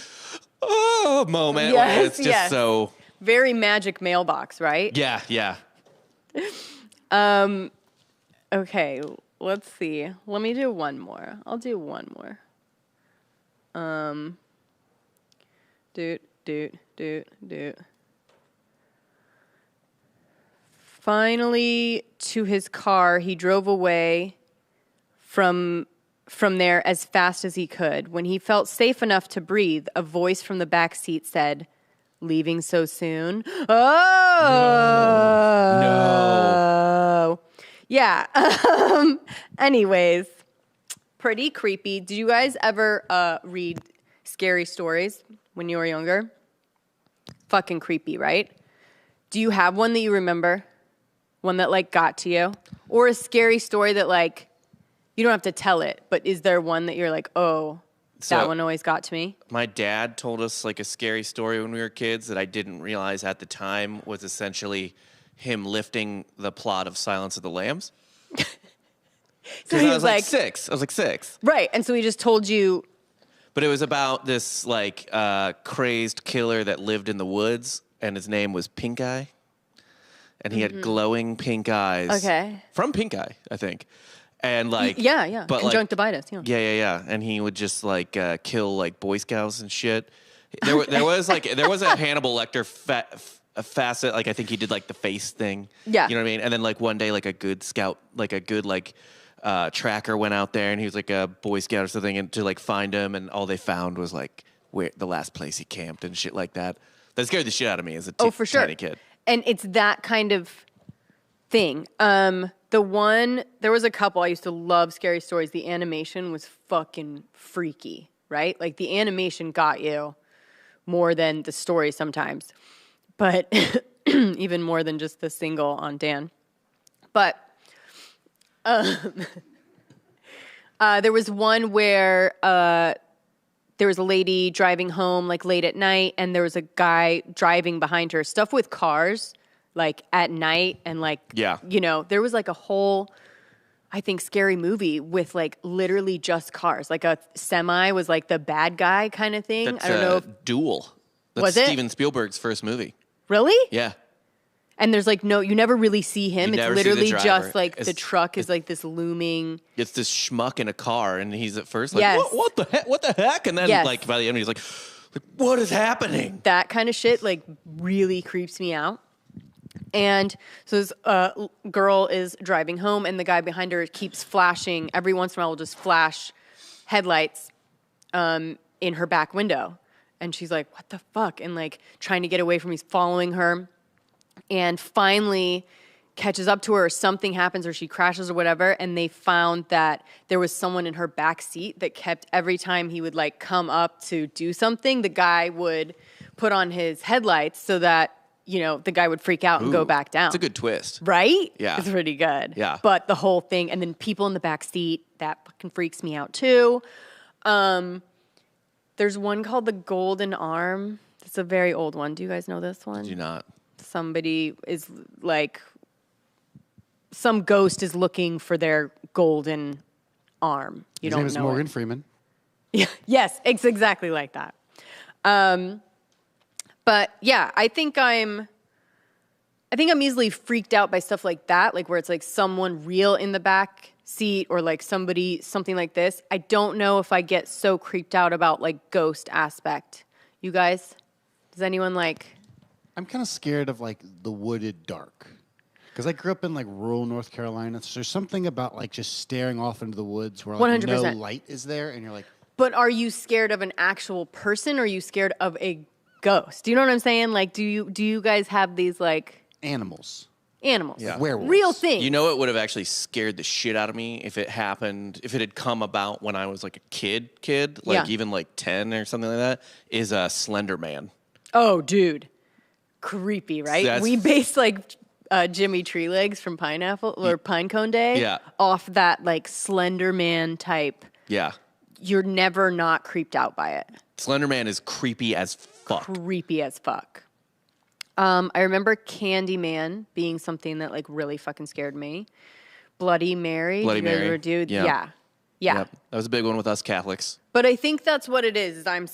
moment. Yes, Where it's just so very Magic Mailbox, right? Yeah. Okay, let's see. Let me do one more. I'll do one more. Doot. Finally, to his car, he drove away from there as fast as he could. When he felt safe enough to breathe, a voice from the back seat said, "Leaving so soon?" Oh! No. Yeah. Anyways, pretty creepy. Did you guys ever read scary stories when you were younger? Fucking creepy, right? Do you have one that you remember? One that, like, got to you? Or a scary story that, like, you don't have to tell it, but is there one that you're like, oh, that one always got to me? My dad told us, like, a scary story when we were kids that I didn't realize at the time was essentially him lifting the plot of Silence of the Lambs. So he I was was like 6. I was like 6. Right, and so he just told you. But it was about this, like, crazed killer that lived in the woods, and his name was Pink Eye. And he had glowing pink eyes. Okay. From Pink Eye, I think. And, like... Yeah. But conjunctivitis, Yeah. And he would just, like, kill, like, Boy Scouts and shit. There was a Hannibal Lecter facet. Like, I think he did, like, the face thing. Yeah. You know what I mean? And then, like, one day, like, a good scout, like, a good, like... tracker went out there and he was like a Boy Scout or something, and to like find him, and all they found was like where the last place he camped and shit like that. That scared the shit out of me as a for sure. tiny kid. And it's that kind of thing. There was a couple, I used to love scary stories. The animation was fucking freaky, right? Like the animation got you more than the story sometimes, but even more than just the single on Dan. But there was one where there was a lady driving home like late at night, and there was a guy driving behind her. Stuff with cars, like at night, and like there was like a whole, I think, scary movie with like literally just cars. Like a semi was like the bad guy kind of thing. That's, I don't know if Duel. That's was it Steven Spielberg's first movie. Really? Yeah. And there's like you never really see him. It's literally just like the truck is like this looming. It's this schmuck in a car, and he's at first like, Yes. what the heck? What the heck? And then like by the end, he's like, what is happening? That kind of shit like really creeps me out. And so this girl is driving home, and the guy behind her keeps flashing. Every once in a while, will just flash headlights in her back window. And she's like, what the fuck? And like trying to get away from him. He's following her. And finally catches up to her, or something happens, or she crashes or whatever, and they found that there was someone in her back seat that kept, every time he would like come up to do something, the guy would put on his headlights so that, the guy would freak out and go back down. It's a good twist. Right? Yeah. It's pretty good. Yeah. But the whole thing, and then people in the back seat, that fucking freaks me out too. There's one called The Golden Arm. It's a very old one. Do you guys know this one? I do not. Somebody is like, some ghost is looking for their golden arm. You His don't name is know Morgan it. Freeman. Yeah, yes, it's exactly like that. But yeah, I think I'm easily freaked out by stuff like that, like where it's like someone real in the back seat, or like something like this. I don't know if I get so creeped out about like ghost aspect. You guys, does anyone like? I'm kind of scared of like the wooded dark, because I grew up in like rural North Carolina. So there's something about like just staring off into the woods where like 100%. no light is there, and you're like. But are you scared of an actual person, or are you scared of a ghost? Do you know what I'm saying? Like, do you guys have these like Animals? Yeah. Werewolves. Real things. You know what would have actually scared the shit out of me if it had come about when I was like a kid, like even like 10 or something like that, is a Slender Man. Oh, dude. Creepy, right? We based like Jimmy Tree Legs from Pineapple or Pinecone Day off that like Slender Man type. Yeah. You're never not creeped out by it. Slender Man is creepy as fuck. Creepy as fuck. I remember Candyman being something that like really fucking scared me. Bloody Mary. Bloody Mary. Dude. Yeah. Yep. That was a big one with us Catholics. But I think that's what it is I'm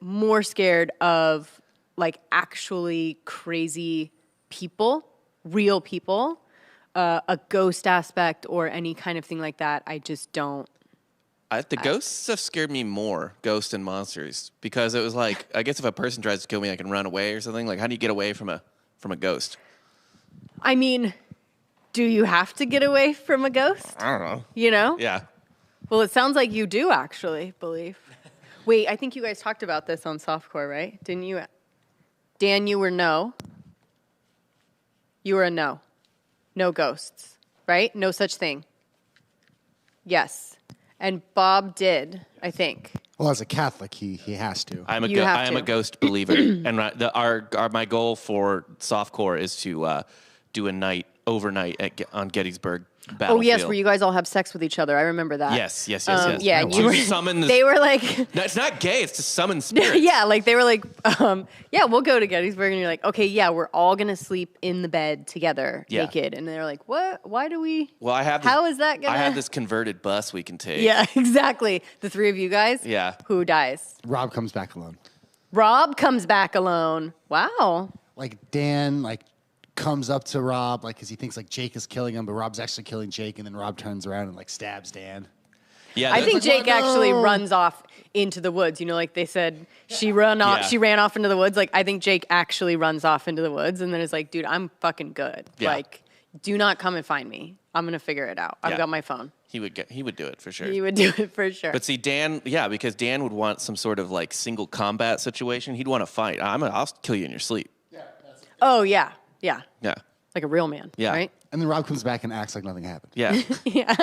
more scared of like actually crazy people, real people, a ghost aspect or any kind of thing like that. I just don't. The ghost stuff scared me more, ghosts and monsters, because it was like, I guess if a person tries to kill me, I can run away or something. Like, how do you get away from a ghost? I mean, do you have to get away from a ghost? I don't know. You know? Yeah. Well, it sounds like you do actually believe. Wait, I think you guys talked about this on Softcore, right? Didn't you? Dan, you were no. You were a no. No ghosts, right? No such thing. Yes. And Bob did, I think. Well, as a Catholic, he has to. I am to. a ghost believer, and my goal for Softcore is to do a night overnight on Gettysburg Battlefield. Oh yes, where you guys all have sex with each other. I remember that. Yes. Yeah, you were summon. They were like, no, it's not gay. It's to summon spirits. yeah, like they were like, yeah, we'll go to Gettysburg, and you're like, okay, yeah, we're all gonna sleep in the bed together, naked, and they're like, what? Why do we? Well, how is that gonna? I have this converted bus we can take. Yeah, exactly. The three of you guys. Yeah. Who dies? Rob comes back alone. Rob comes back alone. Wow. Like Dan, comes up to Rob, because he thinks Jake is killing him, but Rob's actually killing Jake, and then Rob turns around and stabs Dan. Yeah, I think Jake actually runs off into the woods. You know, like they said, she ran off into the woods. Like I think Jake actually runs off into the woods, and then is like, dude, I'm fucking good. Yeah. Like, do not come and find me. I'm gonna figure it out. I've got my phone. He would do it for sure. He would do it for sure. But see, Dan, because Dan would want some sort of single combat situation. He'd want to fight. I'll kill you in your sleep. Oh yeah, yeah. Yeah. Like a real man. Yeah. Right. And then Rob comes back and acts like nothing happened. Yeah. Yeah.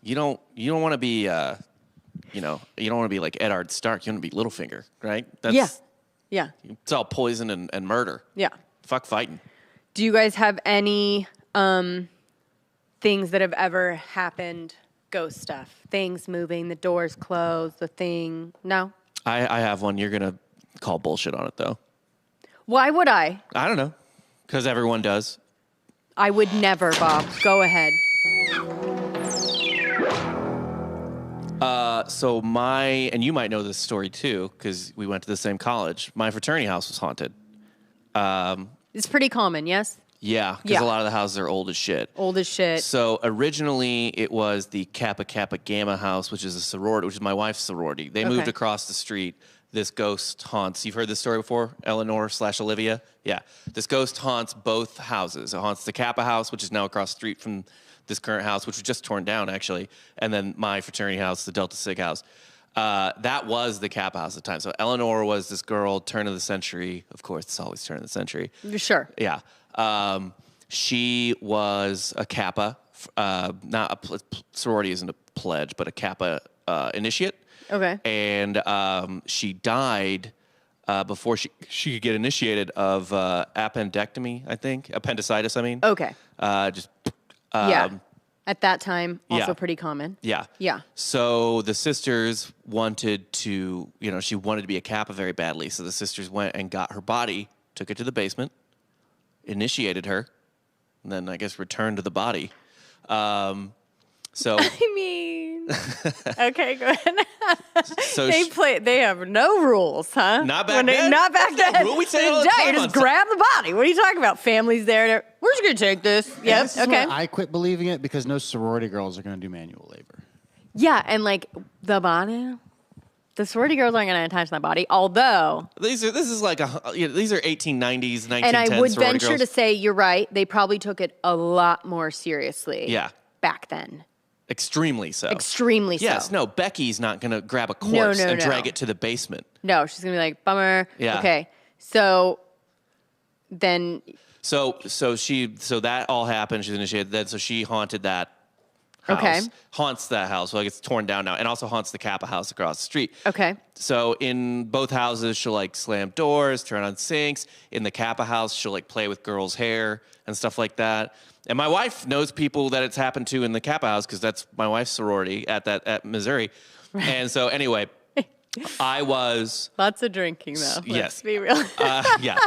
You don't want to be you don't want to be like Eddard Stark. You want to be Littlefinger, right? Yeah. It's all poison and murder. Yeah. Fuck fighting. Do you guys have any things that have ever happened? Ghost stuff, things moving, the doors closed, the thing. No. I have one. You're gonna call bullshit on it though. Why would I? I don't know. Because everyone does. I would never, Bob. Go ahead. And you might know this story too, because we went to the same college. My fraternity house was haunted. It's pretty common, yes? Yeah, because a lot of the houses are old as shit. Old as shit. So originally it was the Kappa Kappa Gamma house, which is a sorority, which is my wife's sorority. They moved across the street. This ghost haunts. You've heard this story before, Eleanor/Olivia? Yeah. This ghost haunts both houses. It haunts the Kappa house, which is now across the street from this current house, which was just torn down, actually, and then my fraternity house, the Delta Sig house. That was the Kappa house at the time. So Eleanor was this girl, turn of the century. Of course, it's always turn of the century. Sure. Yeah. She was a Kappa, not a sorority isn't a pledge, but a Kappa initiate. Okay. And she died before she could get initiated of appendectomy, I think. Appendicitis, I mean. Okay. Yeah. At that time, also pretty common. Yeah. Yeah. So the sisters wanted to, she wanted to be a Kappa very badly. So the sisters went and got her body, took it to the basement, initiated her, and then I guess returned to the body. So I mean, okay, go ahead. So they have no rules, huh? Not back then. Not back then. Rule we say all the time You on just grab the body. What are you talking about? Families there. We're just gonna take this. Yep. This is why I quit believing it, because no sorority girls are going to do manual labor. Yeah, and the body. The sorority girls aren't going to attach my body, although these are 1890s, 1910s. And I would venture girls. to say you're right. They probably took it a lot more seriously. Yeah. Back then. Extremely so. Extremely so. Yes. No, Becky's not going to grab a corpse and drag it to the basement. No, she's going to be like, bummer. Yeah. Okay. So then. So that all happened. She's initiated then. So she haunted that house. Okay. Haunts that house. Well, it's torn down now. And also haunts the Kappa house across the street. Okay. So in both houses, she'll slam doors, turn on sinks. In the Kappa house, she'll play with girls' hair and stuff like that. And my wife knows people that it's happened to in the Kappa house, because that's my wife's sorority at Missouri. Right. And so anyway, I was... Lots of drinking, though. Yes. Let's be real. Yeah.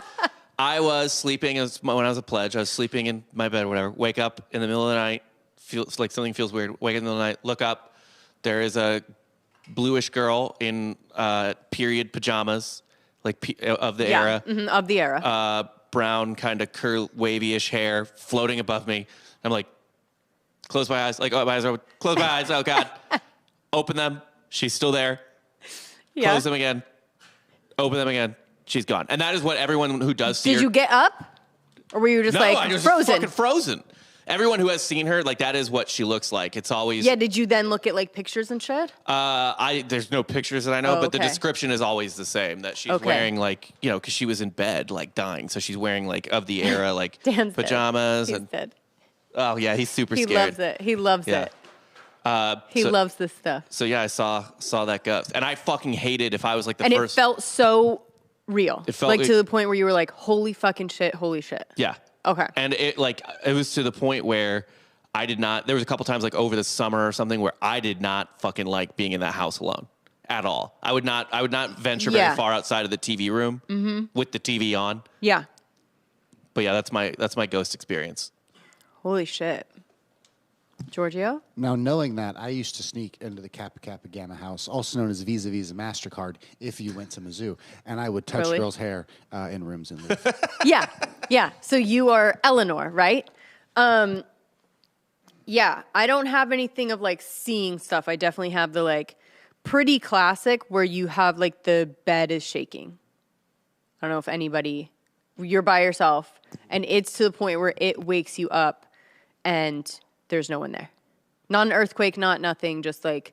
I was sleeping, when I was a pledge, I was sleeping in my bed or whatever, wake up in the middle of the night, feels like something feels weird, wake up in the middle of the night, look up, there is a bluish girl in period pajamas, of the era. Mm-hmm, of the era. Brown, kind of wavy-ish hair floating above me. I'm like, close my eyes. My eyes are open. Close my eyes. Oh, God. Open them. She's still there. Yeah. Close them again. Open them again. She's gone. And that is what everyone who does see Did you get up? Or were you just No, like I just frozen? fucking frozen. Everyone who has seen her, like, that is what she looks like. It's always... Yeah, did you then look at, like, pictures and shit? There's no pictures that I know, Oh, but the okay. description is always the same, that she's wearing, like, you know, because she was in bed, like, dying. So she's wearing, like, of the era, like, Dan's pajamas. Dead. He's and dead. Oh, yeah, he's super He scared. loves it. He loves Yeah. it. He loves this stuff. So, yeah, I saw that ghost. And I fucking hated if I was, like, the And first... it felt so real. It felt like like- to the point where you were like, holy fucking shit, holy shit. Yeah. Okay. And it was to the point where I did not, there was a couple times like over the summer or something where I did not fucking like being in that house alone at all. I would not venture Yeah. very far outside of the TV room with the TV on. Yeah. But yeah, that's my ghost experience. Holy shit. Giorgio? Now, knowing that, I used to sneak into the Kappa Kappa Gamma house, also known as Visa Visa MasterCard, if you went to Mizzou, and I would touch Really? girls' hair in rooms and leave. Yeah. Yeah. So you are Eleanor, right? Yeah. I don't have anything of like seeing stuff. I definitely have the like pretty classic where you have like the bed is shaking. I don't know if you're by yourself and it's to the point where it wakes you up and there's no one there. Not an earthquake, not nothing, just like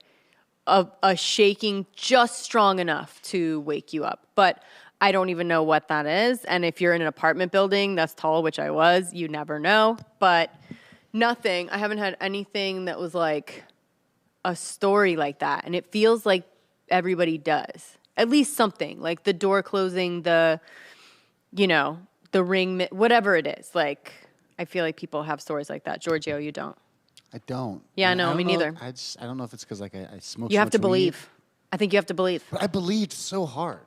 a shaking just strong enough to wake you up. But I don't even know what that is. And if you're in an apartment building that's tall, which I was, you never know. But nothing. I haven't had anything that was like a story like that. And it feels like everybody does. At least something. Like the door closing, the ring, whatever it is. Like, I feel like people have stories like that. Giorgio, you don't. I don't. Yeah, And no, I don't me know- neither. I don't know if it's because like I smoke. You so have to much weed, believe. I think you have to believe. but I believed so hard.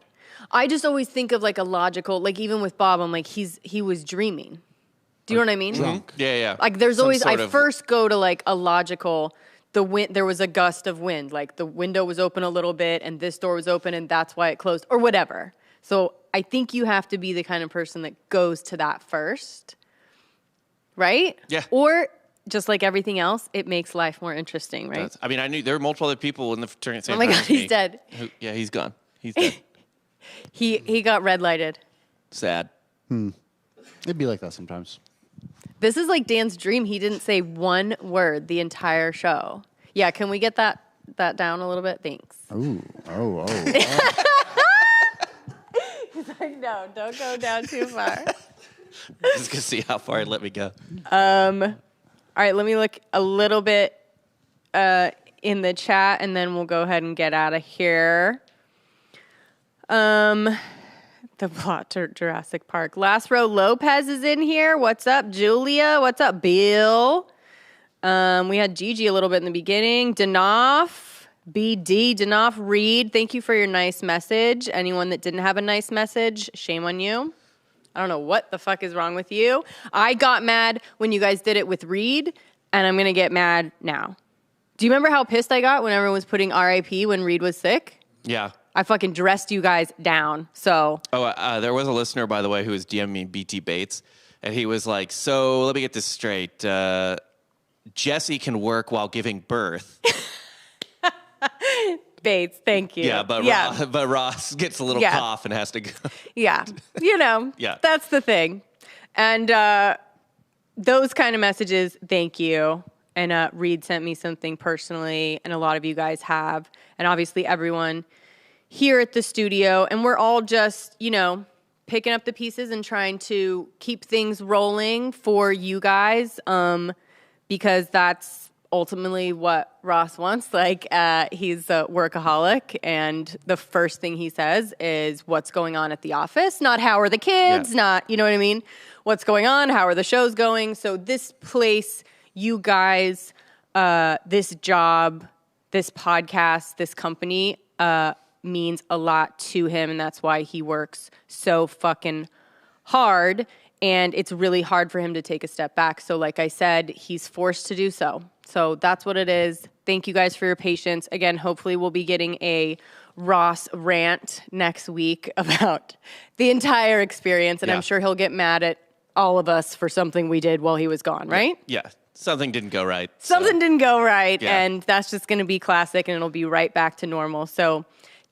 I just always think of like a logical, like even with Bob, I'm like, he was dreaming. Do you know what I mean? Drunk. Yeah, yeah. Like there's Some always, I sort of- first go to like a logical, there was a gust of wind, like the window was open a little bit and this door was open and that's why it closed or whatever. So I think you have to be the kind of person that goes to that first. Right? Yeah. Or just like everything else, it makes life more interesting, right? I mean, I knew there were multiple other people in the fraternity. Oh my God, he's dead. Yeah, he's gone. He's dead. He got red lighted. Sad. It'd be like that sometimes. This is like Dan's dream. He didn't say one word the entire show. Yeah, can we get that down a little bit? Thanks. Ooh, oh. He's like, no, don't go down too far. Just gonna see how far it let me go. All right, let me look a little bit in the chat, and then we'll go ahead and get out of here. The plot to Jurassic Park. Last Row Lopez is in here. What's up, Julia? What's up, Bill? We had Gigi a little bit in the beginning. Danoff, BD, Danoff, Reed. Thank you for your nice message. Anyone that didn't have a nice message, shame on you. I don't know what the fuck is wrong with you. I got mad when you guys did it with Reed, and I'm going to get mad now. Do you remember how pissed I got when everyone was putting RIP when Reed was sick? Yeah. I fucking dressed you guys down, so. Oh, there was a listener, by the way, who was DMing me BT Bates, and he was like, so let me get this straight. Jessie can work while giving birth. Bates, thank you. Yeah, but Ross gets a little Yeah. cough and has to go. Yeah, Yeah. That's the thing. And those kind of messages, thank you. And Reed sent me something personally, and a lot of you guys have. And obviously everyone here at the studio. And we're all just, picking up the pieces and trying to keep things rolling for you guys because that's ultimately what Ross wants. Like, he's a workaholic, and the first thing he says is what's going on at the office, not how are the kids, not, you know what I mean? What's going on? How are the shows going? So this place, you guys, this job, this podcast, this company means a lot to him, and that's why he works so fucking hard, and it's really hard for him to take a step back. So like I said, he's forced to do so. So that's what it is. Thank you guys for your patience. Again, hopefully we'll be getting a Ross rant next week about the entire experience, and I'm sure he'll get mad at all of us for something we did while he was gone, right? Yeah. Something didn't go right. Something didn't go right, Yeah. and that's just going to be classic, and it'll be right back to normal. So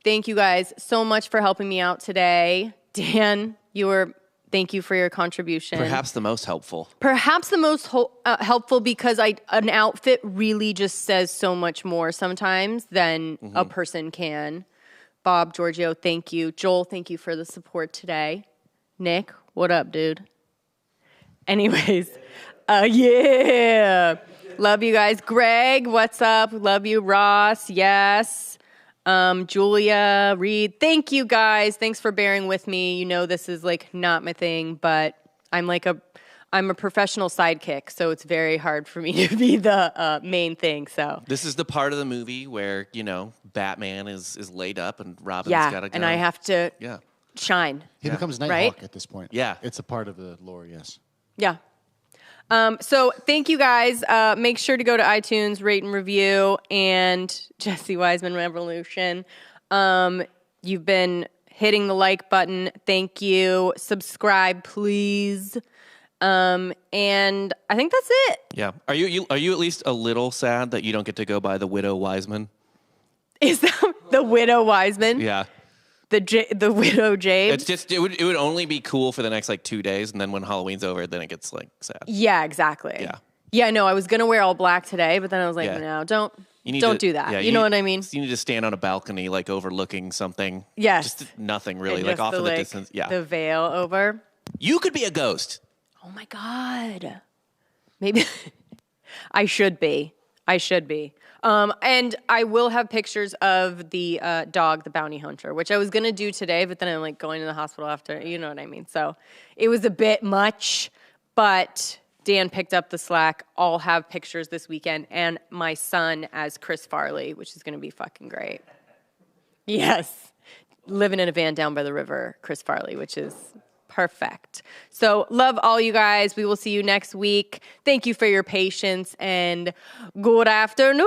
thank you guys so much for helping me out today. Dan, you were Thank you for your contribution. Perhaps the most helpful. Perhaps the most helpful because an outfit really just says so much more sometimes than a person can. Bob, Giorgio, thank you. Joel, thank you for the support today. Nick, what up, dude? Anyways, yeah. Love you guys. Greg, what's up? Love you. Ross, yes. Julia, Reed, thank you guys. Thanks for bearing with me. You know this is like not my thing, but I'm a professional sidekick, so it's very hard for me to be the main thing. So this is the part of the movie where, you know, Batman is laid up and Robin's got to go. And I have to shine. He becomes Nighthawk at this point. Yeah. It's a part of the lore, yes. Yeah. So thank you guys. Make sure to go to iTunes, rate and review, and Jesse Wiseman Revolution. You've been hitting the like button. Thank you. Subscribe, please. And I think that's it. Yeah. Are you at least a little sad that you don't get to go by the Widow Wiseman? Is that the Widow Wiseman? Yeah. The Widow Jade? It's just it would only be cool for the next like 2 days, and then when Halloween's over, then it gets like sad. Yeah, exactly. Yeah. Yeah, no, I was gonna wear all black today, but then I was like, Yeah. no, don't to do that. Yeah, you know what I mean? You need to stand on a balcony, like overlooking something. Yes. Just nothing really, And like just off in the distance. Yeah. The veil over. You could be a ghost. Oh my God. Maybe I should be. And I will have pictures of the dog, the bounty hunter, which I was going to do today, but then I'm like going to the hospital after, you know what I mean? So it was a bit much, but Dan picked up the slack. I'll have pictures this weekend and my son as Chris Farley, which is going to be fucking great. Yes. Living in a van down by the river, Chris Farley, which is perfect. So love all you guys. We will see you next week. Thank you for your patience and good afternoon.